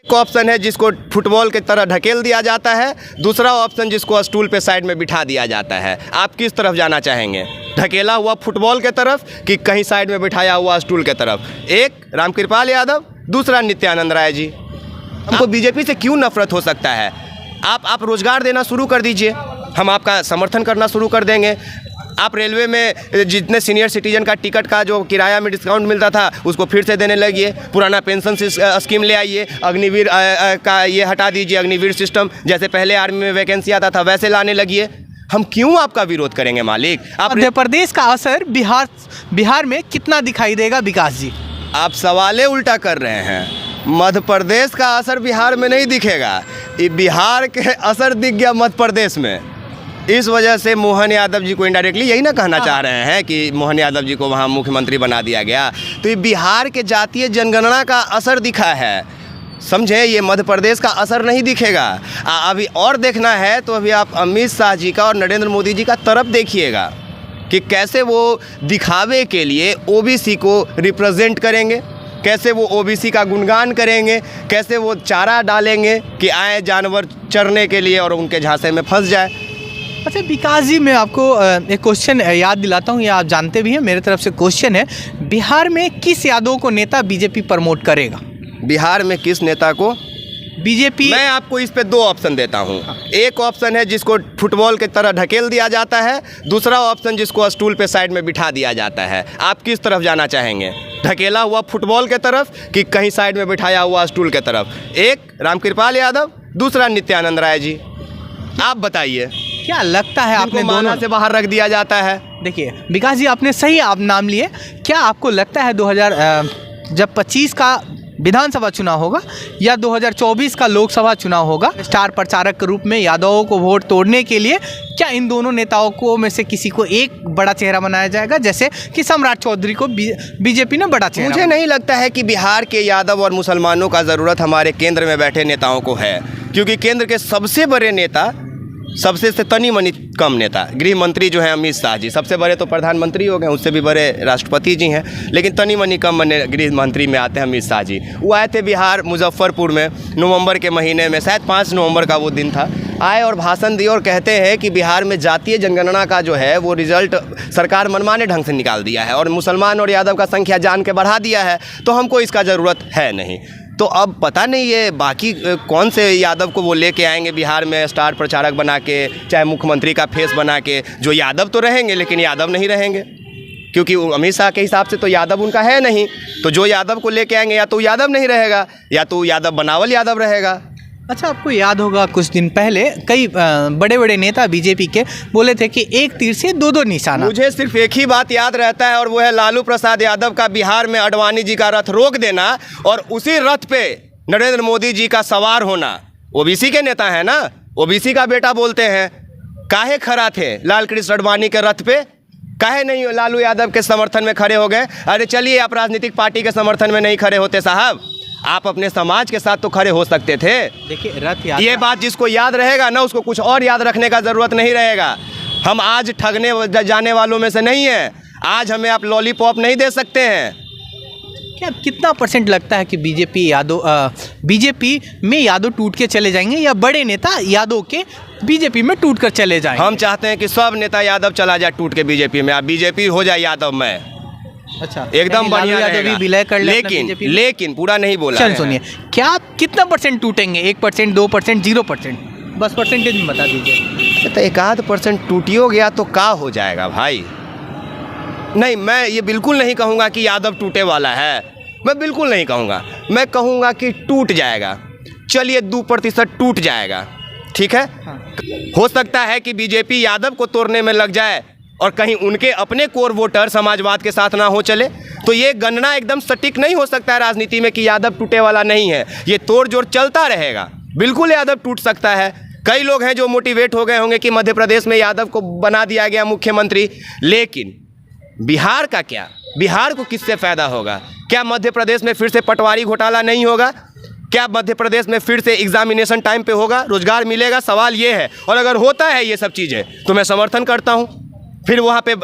एक ऑप्शन है जिसको फुटबॉल की तरह ढकेल दिया जाता है, दूसरा ऑप्शन जिसको स्टूल पे साइड में बिठा दिया जाता है। आप किस तरफ जाना चाहेंगे, ढकेला हुआ फुटबॉल के तरफ कि कहीं साइड में बिठाया हुआ स्टूल के तरफ? एक रामकृपाल यादव, दूसरा नित्यानंद राय जी। हमको बीजेपी से क्यों नफरत हो सकता है? आप रोजगार देना शुरू कर दीजिए, हम आपका समर्थन करना शुरू कर देंगे। आप रेलवे में जितने सीनियर सिटीजन का टिकट का जो किराया में डिस्काउंट मिलता था उसको फिर से देने लगिए। पुराना पेंशन स्कीम ले आइए, अग्निवीर का ये हटा दीजिए, अग्निवीर सिस्टम जैसे पहले आर्मी में वैकेंसी आता था वैसे लाने लगिए। हम क्यों आपका विरोध करेंगे मालिक? मध्य प्रदेश का असर बिहार में कितना दिखाई देगा विकास जी? आप सवाले उल्टा कर रहे हैं। मध्य प्रदेश का असर बिहार में नहीं दिखेगा, ये बिहार के असर दिख गया मध्य प्रदेश में। इस वजह से मोहन यादव जी को इनडायरेक्टली यही ना कहना चाह रहे हैं कि मोहन यादव जी को वहाँ मुख्यमंत्री बना दिया गया, तो ये बिहार के जातीय जनगणना का असर दिखा है, समझे? ये मध्य प्रदेश का असर नहीं दिखेगा। अभी और देखना है तो अभी आप अमित शाह जी का और नरेंद्र मोदी जी का तरफ देखिएगा कि कैसे वो दिखावे के लिए ओबीसी को रिप्रेजेंट करेंगे, कैसे वो ओबीसी का गुणगान करेंगे, कैसे वो चारा डालेंगे कि आए जानवर चरने के लिए और उनके झांसे में फंस जाए। अच्छा विकास जी, मैं आपको एक क्वेश्चन याद दिलाता हूँ, ये आप जानते भी हैं, मेरे तरफ से क्वेश्चन है, बिहार में किस यादव को नेता बीजेपी प्रमोट करेगा? बिहार में किस नेता को बीजेपी? मैं आपको इस पे दो ऑप्शन देता हूँ। एक ऑप्शन है जिसको फुटबॉल की तरह ढकेल दिया जाता है, दूसरा ऑप्शन जिसको स्टूल पे साइड में बिठा दिया जाता है। आप किस तरफ जाना चाहेंगे, ढकेला हुआ फुटबॉल के तरफ कि कहीं साइड में बिठाया हुआ स्टूल के तरफ? एक रामकृपाल यादव, दूसरा नित्यानंद राय जी। आप बताइए क्या लगता है आपने दोनों से बाहर रख दिया जाता है? देखिए विकास जी, आपने सही आप नाम लिए, क्या आपको लगता है 2025 का विधानसभा चुनाव होगा या 2024 का लोकसभा चुनाव होगा, स्टार प्रचारक के रूप में यादवों को वोट तोड़ने के लिए क्या इन दोनों नेताओं को में से किसी को एक बड़ा चेहरा बनाया जाएगा, जैसे कि सम्राट चौधरी को बीजेपी ने बड़ा चेहरा? मुझे नहीं लगता है कि बिहार के यादव और मुसलमानों का ज़रूरत हमारे केंद्र में बैठे नेताओं को है, क्योंकि केंद्र के सबसे बड़े नेता, सबसे से तनी मनी कम नेता, गृह मंत्री जो है अमित शाह जी, सबसे बड़े तो प्रधानमंत्री हो गए, उससे भी बड़े राष्ट्रपति जी हैं, लेकिन तनी मनी कम गृह मंत्री में आते हैं अमित शाह जी। वो आए थे बिहार मुजफ्फरपुर में नवंबर के महीने में, शायद 5 नवंबर का वो दिन था। आए और भाषण दिए और कहते हैं कि बिहार में जातीय जनगणना का जो है वो रिजल्ट सरकार मनमाने ढंग से निकाल दिया है और मुसलमान और यादव का संख्या जान के बढ़ा दिया है, तो हमको इसका ज़रूरत है नहीं। तो अब पता नहीं ये बाकी कौन से यादव को वो लेके आएंगे बिहार में स्टार प्रचारक बना के, चाहे मुख्यमंत्री का फेस बना के। जो यादव तो रहेंगे लेकिन यादव नहीं रहेंगे, क्योंकि अमित शाह के हिसाब से तो यादव उनका है नहीं। तो जो यादव को लेके आएंगे या तो यादव नहीं रहेगा या तो यादव बनावल यादव रहेगा। अच्छा, आपको याद होगा कुछ दिन पहले कई बड़े बड़े नेता बीजेपी के बोले थे कि एक तीर से दो निशाना। मुझे सिर्फ एक ही बात याद रहता है और वो है लालू प्रसाद यादव का बिहार में अडवाणी जी का रथ रोक देना और उसी रथ पे नरेंद्र मोदी जी का सवार होना। ओबीसी के नेता है ना, ओबीसी का बेटा बोलते हैं, काहे खड़ा थे लाल कृष्ण अडवाणी के रथ पे, काहे नहीं लालू यादव के समर्थन में खड़े हो गए? अरे चलिए, आप राजनीतिक पार्टी के समर्थन में नहीं खड़े होते साहब, आप अपने समाज के साथ तो खड़े हो सकते थे। देखिए रथ यात्रा, ये बात जिसको याद रहेगा ना उसको कुछ और याद रखने का ज़रूरत नहीं रहेगा। हम आज ठगने जाने वालों में से नहीं हैं, आज हमें आप लॉलीपॉप नहीं दे सकते हैं। क्या कितना % लगता है कि बीजेपी में यादव टूट के चले जाएंगे या बड़े नेता यादव के बीजेपी में टूट कर चले जाएंगे? हम चाहते हैं कि सब नेता यादव चला जाए टूट के बीजेपी में, आप बीजेपी हो जाए यादव में। अच्छा, एकदम बढ़िया रहेगा। विलय कर लेकिन पूरा नहीं बोला। चल सुनिए, क्या कितना % टूटेंगे? 1%, 2%, 0%? बस परसेंटेज में बता दीजिए। तो 1-8% टूटियो गया तो क्या हो जाएगा भाई? नहीं, मैं ये बिल्कुल नहीं कहूँगा कि यादव टूटे वाला है, मैं बिल्कुल नहीं कहूँगा। मैं कहूँगा कि टूट जाएगा। चलिए 2% टूट जाएगा, ठीक है। हाँ। हो सकता है कि बीजेपी यादव को तोड़ने में लग जाए और कहीं उनके अपने कोर वोटर समाजवाद के साथ ना हो चले, तो ये गणना एकदम सटीक नहीं हो सकता है राजनीति में कि यादव टूटे वाला नहीं है। ये तोड़ जोड़ चलता रहेगा, बिल्कुल यादव टूट सकता है। कई लोग हैं जो मोटिवेट हो गए होंगे कि मध्य प्रदेश में यादव को बना दिया गया मुख्यमंत्री, लेकिन बिहार का क्या? बिहार को किससे फ़ायदा होगा? क्या मध्य प्रदेश में फिर से पटवारी घोटाला नहीं होगा? क्या मध्य प्रदेश में फिर से एग्जामिनेशन टाइम पे होगा? रोजगार मिलेगा? सवाल ये है। और अगर होता है ये सब चीज़ें तो मैं समर्थन करता हूँ, फिर वहाँ पे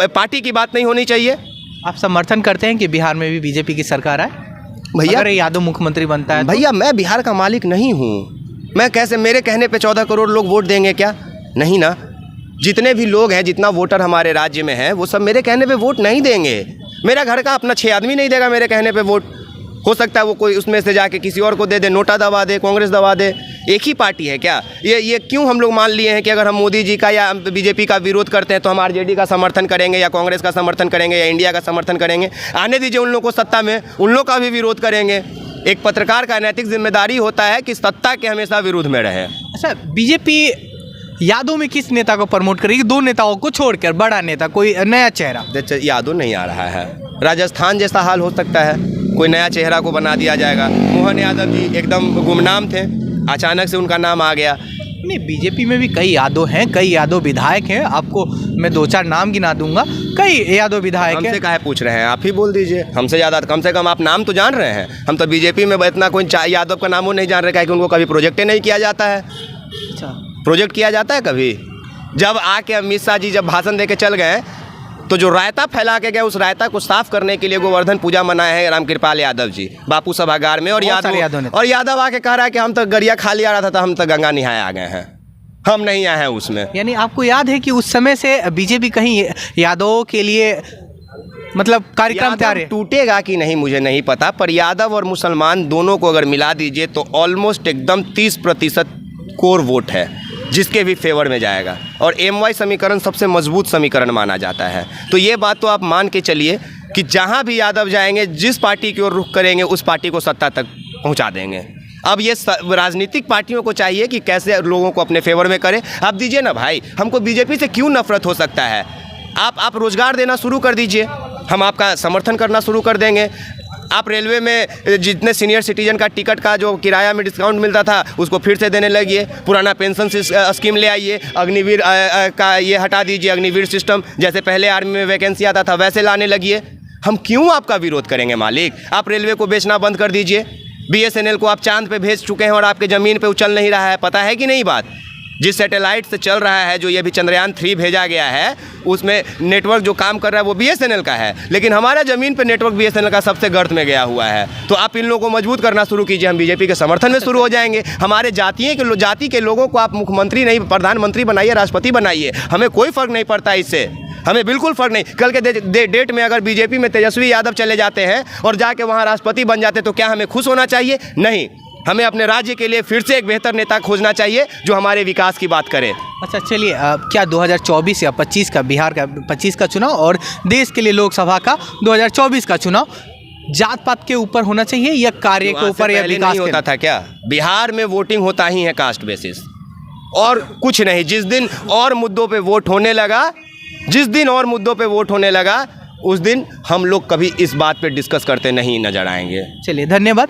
पार्टी की बात नहीं होनी चाहिए। आप समर्थन करते हैं कि बिहार में भी बीजेपी की सरकार आए? भैया अगर यादव मुख्यमंत्री बनता है तो? भैया मैं बिहार का मालिक नहीं हूँ। मैं कैसे, मेरे कहने पे 14 करोड़ लोग वोट देंगे क्या? नहीं ना। जितने भी लोग हैं, जितना वोटर हमारे राज्य में है, वो सब मेरे कहने पे वोट नहीं देंगे। मेरा घर का अपना 6 आदमी नहीं देगा मेरे कहने पे वोट। हो सकता है वो कोई उसमें से जाके किसी और को दे दे, नोटा दबा दे, कांग्रेस दबा दे। एक ही पार्टी है क्या? ये क्यों हम लोग मान लिए हैं कि अगर हम मोदी जी का या बीजेपी का विरोध करते हैं तो हम आरजेडी का समर्थन करेंगे या कांग्रेस का समर्थन करेंगे या इंडिया का समर्थन करेंगे? आने दीजिए उन लोगों को सत्ता में, उन लोग का भी विरोध करेंगे। एक पत्रकार का नैतिक जिम्मेदारी होता है कि सत्ता के हमेशा विरोध में रहे। अच्छा, बीजेपी यादव में किस नेता को प्रमोट करेगी? 2 नेताओं को छोड़कर बड़ा नेता, कोई नया चेहरा? यादव नहीं आ रहा है, राजस्थान जैसा हाल हो सकता है, कोई नया चेहरा को बना दिया जाएगा। मोहन यादव जी एकदम गुमनाम थे, अचानक से उनका नाम आ गया। नहीं, बीजेपी में भी कई यादव हैं, कई यादव विधायक हैं। आपको मैं 2-4 नाम गिना दूंगा, कई यादव विधायक हैं। हमसे काहे पूछ रहे हैं? आप ही बोल दीजिए, हमसे ज़्यादा कम से कम आप नाम तो जान रहे हैं। हम तो बीजेपी में इतना कोई यादव का नामों नहीं जान रहे, क्योंकि उनको कभी प्रोजेक्ट नहीं किया जाता है। अच्छा, प्रोजेक्ट किया जाता है कभी? जब आके अमित शाह जी जब भाषण दे के चल गए तो जो रायता फैला के गए, उस रायता को साफ करने के लिए गोवर्धन पूजा मनाए हैं रामकृपाल यादव जी बापू सभागार में। और यादव आके कह रहा है कि हम तो गरिया खा लिया रहा था, हम तो गंगा नहाए आ गए हैं, हम नहीं आए हैं उसमें। यानी आपको याद है कि उस समय से बीजेपी कहीं यादवों के लिए मतलब कार्यक्रम तैयार है? टूटेगा कि नहीं मुझे नहीं पता, पर यादव और मुसलमान दोनों को अगर मिला दीजिए तो ऑलमोस्ट एकदम 30% कोर वोट है जिसके भी फेवर में जाएगा। और MY समीकरण सबसे मजबूत समीकरण माना जाता है। तो ये बात तो आप मान के चलिए कि जहाँ भी यादव जाएंगे, जिस पार्टी की ओर रुख करेंगे, उस पार्टी को सत्ता तक पहुँचा देंगे। अब ये राजनीतिक पार्टियों को चाहिए कि कैसे लोगों को अपने फेवर में करें। आप दीजिए ना भाई, हमको बीजेपी से क्यों नफरत हो सकता है? आप रोजगार देना शुरू कर दीजिए, हम आपका समर्थन करना शुरू कर देंगे। आप रेलवे में जितने सीनियर सिटीजन का टिकट का जो किराया में डिस्काउंट मिलता था उसको फिर से देने लगिए। पुराना पेंशन स्कीम ले आइए। अग्निवीर का ये हटा दीजिए, अग्निवीर सिस्टम जैसे पहले आर्मी में वैकेंसी आता था वैसे लाने लगिए। हम क्यों आपका विरोध करेंगे मालिक? आप रेलवे को बेचना बंद कर दीजिए। BSNL को आप चांद पे भेज चुके हैं और आपके ज़मीन पे उछल नहीं रहा है, पता है कि नहीं बात? जिस सैटेलाइट से चल रहा है, जो ये भी चंद्रयान 3 भेजा गया है, उसमें नेटवर्क जो काम कर रहा है वो BSNL का है, लेकिन हमारा ज़मीन पे नेटवर्क BSNL का सबसे गर्त में गया हुआ है। तो आप इन लोगों को मजबूत करना शुरू कीजिए, हम बीजेपी के समर्थन में शुरू हो जाएंगे। हमारे जाति के लोगों को आप मुख्यमंत्री नहीं, प्रधानमंत्री बनाइए, राष्ट्रपति बनाइए, हमें कोई फ़र्क नहीं पड़ता इससे, हमें बिल्कुल फ़र्क नहीं। कल के डेट में अगर बीजेपी में तेजस्वी यादव चले जाते हैं और जाके वहाँ राष्ट्रपति बन जाते तो क्या हमें खुश होना चाहिए? नहीं, हमें अपने राज्य के लिए फिर से एक बेहतर नेता खोजना चाहिए जो हमारे विकास की बात करे। अच्छा, चलिए, क्या 2024 या 25 का, बिहार का 25 का चुनाव और देश के लिए लोकसभा का 2024 का चुनाव जात पात के ऊपर होना चाहिए या कार्य के ऊपर या विकास नहीं होता था क्या? बिहार में वोटिंग होता ही है कास्ट बेसिस और कुछ नहीं। जिस दिन और मुद्दों पे वोट होने लगा, उस दिन हम लोग कभी इस बात पे डिस्कस करते नहीं नजर आएंगे। चलिए, धन्यवाद।